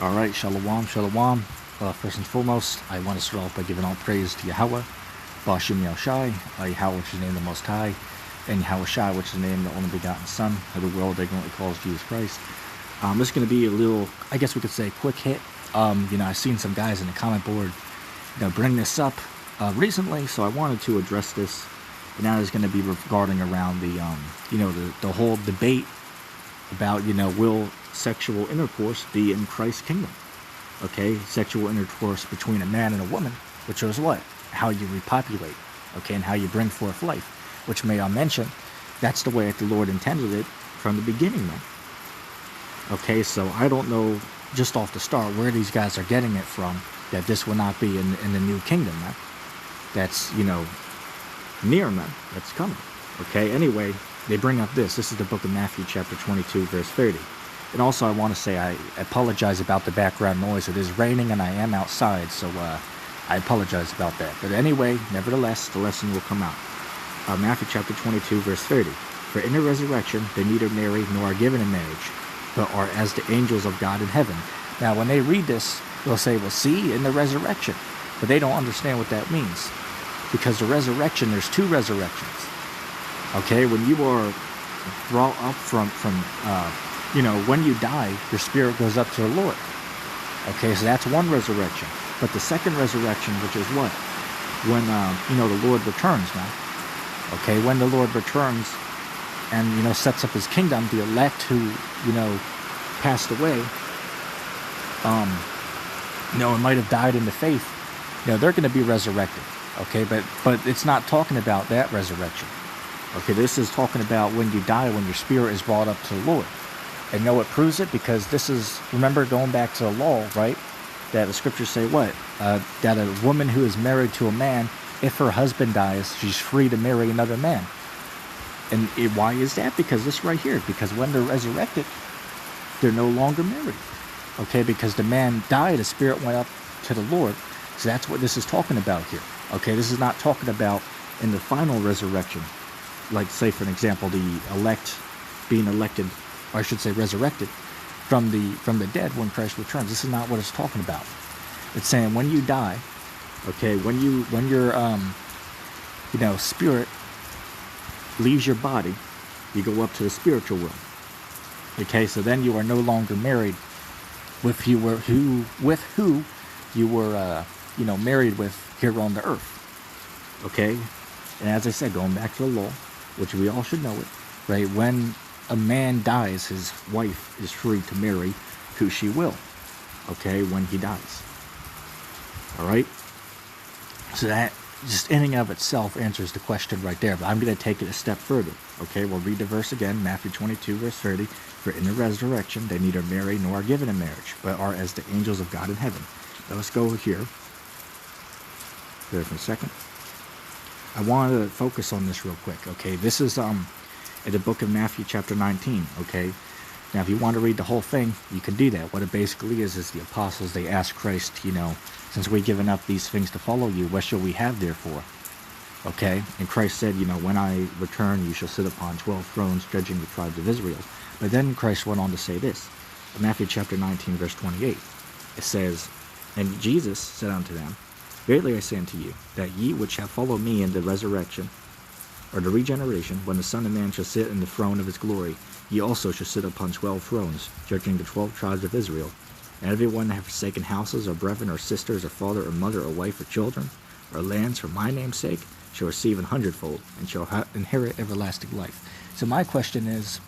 All right, shalom, shalom. First and foremost, I want to start off by giving all praise to Yahweh, Bashim Yahushai, Yahweh, which is the name of the Most High, and Yahweh Shai, which is the name of the only begotten Son of the world, ignorantly calls Jesus Christ. This is going to be a little, I guess we could say, quick hit. I've seen some guys in the comment board, bring this up recently, so I wanted to address this. And that is going to be regarding around the whole debate about, will sexual intercourse be in Christ's kingdom? Okay, sexual intercourse between a man and a woman, which is what? How you repopulate, okay, and how you bring forth life, which may I mention, that's the way that the Lord intended it from the beginning, man. Okay, so I don't know, just off the start, where these guys are getting it from, that this will not be in the new kingdom, man. That's, near, man. That's coming. Okay, anyway, they bring up this. This is the book of Matthew, chapter 22, verse 30. And also, I want to say I apologize about the background noise. It is raining and I am outside, so I apologize about that. But anyway, nevertheless, the lesson will come out. Matthew chapter 22, verse 30. For in the resurrection, they neither marry nor are given in marriage, but are as the angels of God in heaven. Now, when they read this, they'll say, well, see, in the resurrection. But they don't understand what that means. Because the resurrection, there's two resurrections. Okay, when you are brought up from when you die, your spirit goes up to the Lord. Okay, so that's one resurrection. But the second resurrection, which is what? When, the Lord returns, man. Okay, when the Lord returns and, sets up his kingdom, the elect who, passed away, and might have died in the faith, they're going to be resurrected. Okay, but it's not talking about that resurrection. Okay, this is talking about when you die, when your spirit is brought up to the Lord. And it proves it because this is, remember, going back to the law, right? That the scriptures say what? That a woman who is married to a man, if her husband dies, she's free to marry another man. And why is that? Because this right here, because when they're resurrected, they're no longer married. Okay, because the man died, the spirit went up to the Lord. So that's what this is talking about here. Okay, this is not talking about in the final resurrection. Like, say, for an example, the elect being elected, or I should say resurrected, from the dead when Christ returns. This is not what it's talking about. It's saying when you die, okay, when your spirit leaves your body, you go up to the spiritual realm. Okay, so then you are no longer married with who you were married with here on the earth. Okay, and as I said, going back to the law, which we all should know it, right? When a man dies, his wife is free to marry who she will, okay, when he dies. All right? So that just in and of itself answers the question right there, but I'm going to take it a step further. Okay, we'll read the verse again, Matthew 22, verse 30. For in the resurrection, they neither marry nor are given in marriage, but are as the angels of God in heaven. Now let's go here. There for a second. I want to focus on this real quick, okay? This is in the book of Matthew chapter 19, okay? Now, if you want to read the whole thing, you can do that. What it basically is the apostles, they ask Christ, since we've given up these things to follow you, what shall we have therefore? Okay? And Christ said, when I return, you shall sit upon 12 thrones, judging the tribes of Israel. But then Christ went on to say this. In Matthew chapter 19, verse 28, it says, And Jesus said unto them, Verily I say unto you, that ye which have followed me in the resurrection, or the regeneration, when the Son of Man shall sit in the throne of his glory, ye also shall sit upon 12 thrones, judging the 12 tribes of Israel. And every one that hath forsaken houses, or brethren, or sisters, or father, or mother, or wife, or children, or lands for my name's sake, shall receive 100-fold, and shall inherit everlasting life. So my question is,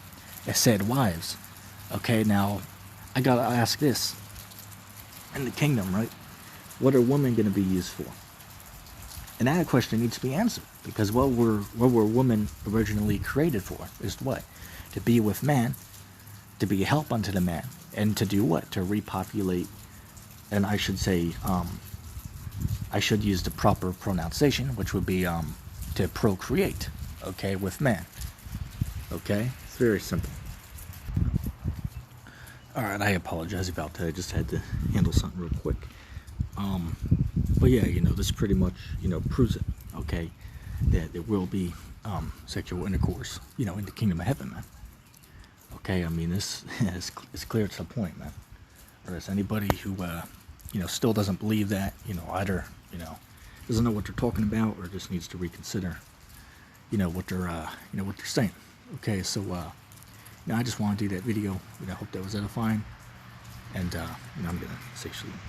it said wives. Okay, now, I gotta ask this. In the kingdom, right? What are women going to be used for? And that question needs to be answered, because what were women originally created for is what? To be with man, to be a help unto the man, and to do what? To repopulate, and I should say, I should use the proper pronunciation, which would be to procreate, okay, with man. Okay? It's very simple. Alright, I apologize about that. I just had to handle something real quick. But yeah, this pretty much, proves it, okay, that there will be sexual intercourse, in the kingdom of heaven, man. Okay, I mean, this is clear to the point, man. or there's anybody who, still doesn't believe that, either, doesn't know what they're talking about or just needs to reconsider, what they're saying. Okay, so, I just want to do that video. I hope that was edifying. And, I'm going to say shalom.